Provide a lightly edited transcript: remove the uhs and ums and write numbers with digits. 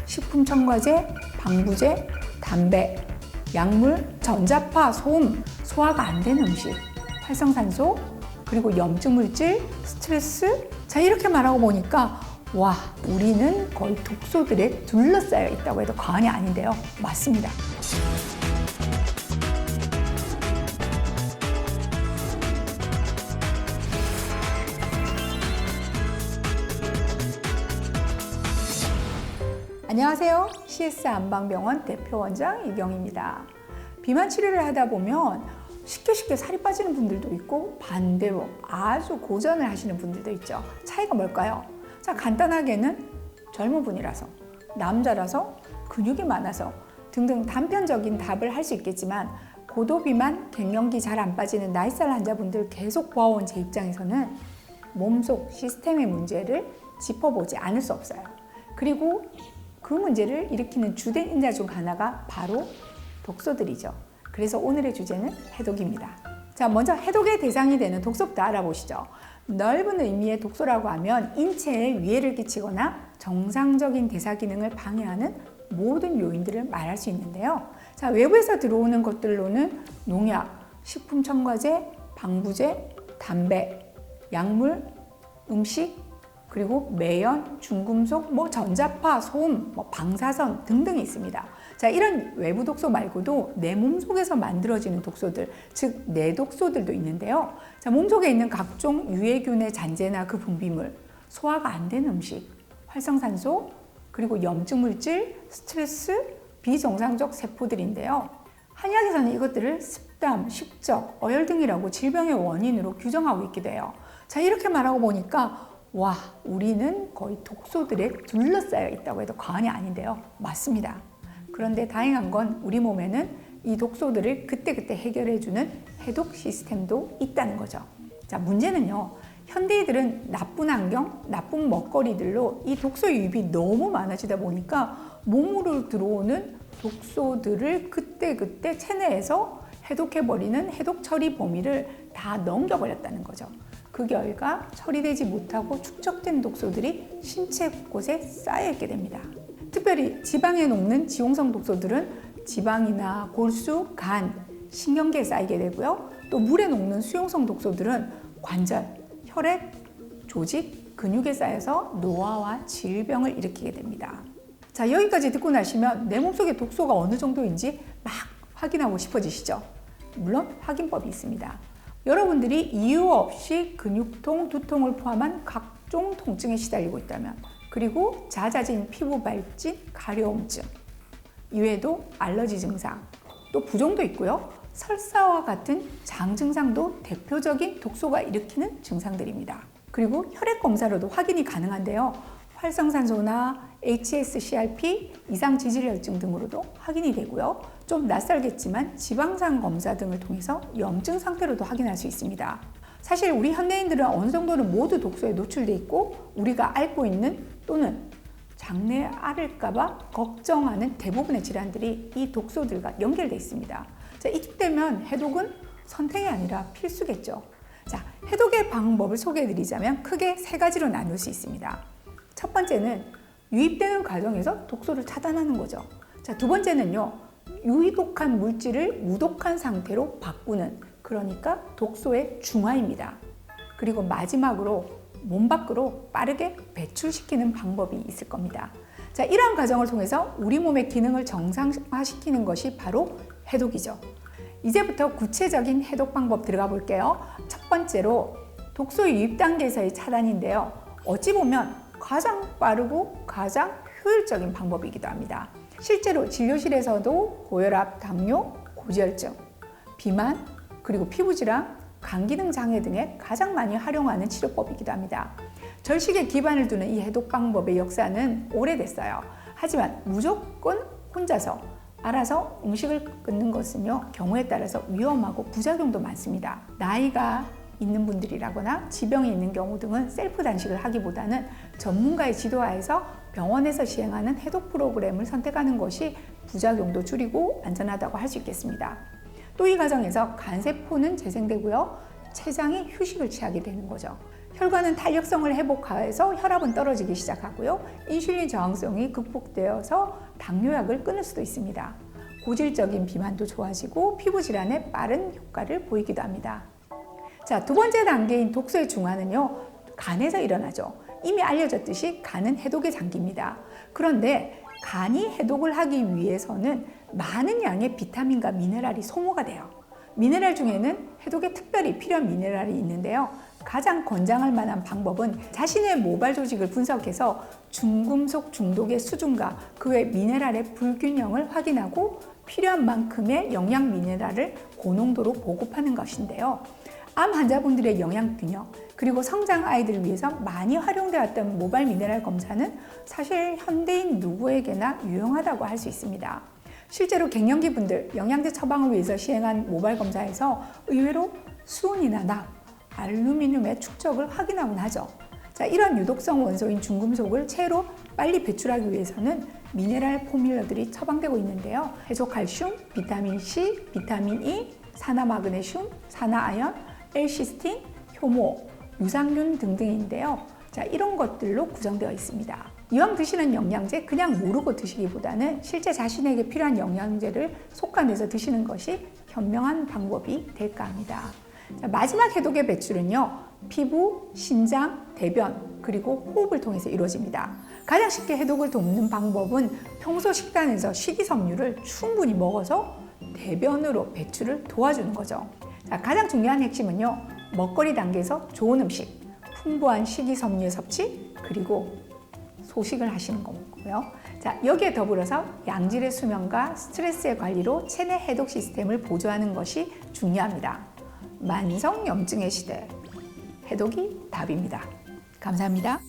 식품 첨가제, 방부제, 담배, 약물, 전자파, 소음, 소화가 안 되는 음식, 활성산소, 그리고 염증 물질, 스트레스. 자, 이렇게 말하고 보니까 와, 우리는 거의 독소들에 둘러싸여 있다고 해도 과언이 아닌데요. 맞습니다. 안녕하세요. CS 안방병원 대표원장 이경입니다. 비만 치료를 하다 보면 쉽게 살이 빠지는 분들도 있고 반대로 아주 고전을 하시는 분들도 있죠. 차이가 뭘까요? 자, 간단하게는 젊은 분이라서, 남자라서, 근육이 많아서 등등 단편적인 답을 할 수 있겠지만 고도비만, 갱년기 잘 안 빠지는 나이살 환자분들 계속 보아온 제 입장에서는 몸속 시스템의 문제를 짚어보지 않을 수 없어요. 그리고 그 문제를 일으키는 주된 인자 중 하나가 바로 독소들이죠. 그래서 오늘의 주제는 해독입니다. 자, 먼저 해독의 대상이 되는 독소부터 알아보시죠. 넓은 의미의 독소라고 하면 인체에 위해를 끼치거나 정상적인 대사 기능을 방해하는 모든 요인들을 말할 수 있는데요. 자, 외부에서 들어오는 것들로는 농약, 식품 첨가제, 방부제, 담배, 약물, 음식, 그리고 매연, 중금속, 전자파, 소음, 방사선 등등이 있습니다. 자, 이런 외부 독소 말고도 내 몸속에서 만들어지는 독소들, 즉 내독소들도 있는데요. 자, 몸속에 있는 각종 유해균의 잔재나 그 분비물, 소화가 안 되는 음식, 활성산소, 그리고 염증 물질, 스트레스, 비정상적 세포들인데요. 한의학에서는 이것들을 습담, 식적, 어혈 등이라고 질병의 원인으로 규정하고 있기도 해요. 자, 이렇게 말하고 보니까 와, 우리는 거의 독소들에 둘러싸여 있다고 해도 과언이 아닌데요. 맞습니다. 그런데 다행한 건 우리 몸에는 이 독소들을 그때그때 해결해주는 해독 시스템도 있다는 거죠. 자, 문제는요. 현대인들은 나쁜 환경, 나쁜 먹거리들로 이 독소 유입이 너무 많아지다 보니까 몸으로 들어오는 독소들을 그때그때 체내에서 해독해버리는 해독 처리 범위를 다 넘겨버렸다는 거죠. 그 결과 처리되지 못하고 축적된 독소들이 신체 곳곳에 쌓여있게 됩니다. 특별히 지방에 녹는 지용성 독소들은 지방이나 골수, 간, 신경계에 쌓이게 되고요. 또 물에 녹는 수용성 독소들은 관절, 혈액, 조직, 근육에 쌓여서 노화와 질병을 일으키게 됩니다. 자, 여기까지 듣고 나시면 내 몸속의 독소가 어느 정도인지 막 확인하고 싶어지시죠? 물론 확인법이 있습니다. 여러분들이 이유 없이 근육통, 두통을 포함한 각종 통증에 시달리고 있다면, 그리고 잦아진 피부 발진, 가려움증, 이외에도 알러지 증상, 또 부종도 있고요. 설사와 같은 장 증상도 대표적인 독소가 일으키는 증상들입니다. 그리고 혈액 검사로도 확인이 가능한데요. 활성산소나 HSCRP, 이상지질혈증 등으로도 확인이 되고요. 좀 낯설겠지만 지방산 검사 등을 통해서 염증 상태로도 확인할 수 있습니다. 사실 우리 현대인들은 어느 정도는 모두 독소에 노출돼 있고 우리가 앓고 있는 또는 장래에 앓을까봐 걱정하는 대부분의 질환들이 이 독소들과 연결돼 있습니다. 자, 이쯤 되면 해독은 선택이 아니라 필수겠죠. 자, 해독의 방법을 소개해드리자면 크게 세 가지로 나눌 수 있습니다. 첫 번째는 유입되는 과정에서 독소를 차단하는 거죠. 자, 두 번째는요, 유독한 물질을 무독한 상태로 바꾸는, 그러니까 독소의 중화입니다. 그리고 마지막으로 몸 밖으로 빠르게 배출시키는 방법이 있을 겁니다. 자, 이러한 과정을 통해서 우리 몸의 기능을 정상화시키는 것이 바로 해독이죠. 이제부터 구체적인 해독 방법 들어가 볼게요. 첫 번째로 독소 유입 단계에서의 차단인데요. 어찌 보면 가장 빠르고 가장 효율적인 방법이기도 합니다. 실제로 진료실에서도 고혈압, 당뇨, 고지혈증, 비만, 그리고 피부질환, 간기능 장애 등에 가장 많이 활용하는 치료법이기도 합니다. 절식에 기반을 두는 이 해독 방법의 역사는 오래됐어요. 하지만 무조건 혼자서 알아서 음식을 끊는 것은요, 경우에 따라서 위험하고 부작용도 많습니다. 나이가 있는 분들이라거나 지병이 있는 경우 등은 셀프 단식을 하기보다는 전문가의 지도하에서 병원에서 시행하는 해독 프로그램을 선택하는 것이 부작용도 줄이고 안전하다고 할 수 있겠습니다. 또 이 과정에서 간세포는 재생되고요, 췌장이 휴식을 취하게 되는 거죠. 혈관은 탄력성을 회복해서 혈압은 떨어지기 시작하고요. 인슐린 저항성이 극복되어서 당뇨약을 끊을 수도 있습니다. 고질적인 비만도 좋아지고 피부 질환에 빠른 효과를 보이기도 합니다. 자, 두 번째 단계인 독소의 중화는요, 간에서 일어나죠. 이미 알려졌듯이 간은 해독의 장기입니다. 그런데 간이 해독을 하기 위해서는 많은 양의 비타민과 미네랄이 소모가 돼요. 미네랄 중에는 해독에 특별히 필요한 미네랄이 있는데요. 가장 권장할 만한 방법은 자신의 모발 조직을 분석해서 중금속 중독의 수준과 그 외 미네랄의 불균형을 확인하고 필요한 만큼의 영양 미네랄을 고농도로 보급하는 것인데요. 암 환자분들의 영양균형, 그리고 성장 아이들을 위해서 많이 활용되어 왔던 모발 미네랄 검사는 사실 현대인 누구에게나 유용하다고 할 수 있습니다. 실제로 갱년기 분들 영양제 처방을 위해서 시행한 모발 검사에서 의외로 수은이나 납, 알루미늄의 축적을 확인하곤 하죠. 자, 이런 유독성 원소인 중금속을 체로 빨리 배출하기 위해서는 미네랄 포뮬러들이 처방되고 있는데요. 해조칼슘, 비타민 C, 비타민 E, 산화마그네슘, 산화아연, L시스틴, 효모, 유산균 등등인데요. 자, 이런 것들로 구성되어 있습니다. 이왕 드시는 영양제 그냥 모르고 드시기보다는 실제 자신에게 필요한 영양제를 속아내서 드시는 것이 현명한 방법이 될까 합니다. 자, 마지막 해독의 배출은요, 피부, 신장, 대변, 그리고 호흡을 통해서 이루어집니다. 가장 쉽게 해독을 돕는 방법은 평소 식단에서 식이섬유를 충분히 먹어서 대변으로 배출을 도와주는 거죠. 자, 가장 중요한 핵심은요, 먹거리 단계에서 좋은 음식, 풍부한 식이섬유의 섭취, 그리고 소식을 하시는 거고요. 자, 여기에 더불어서 양질의 수면과 스트레스의 관리로 체내 해독 시스템을 보조하는 것이 중요합니다. 만성염증의 시대, 해독이 답입니다. 감사합니다.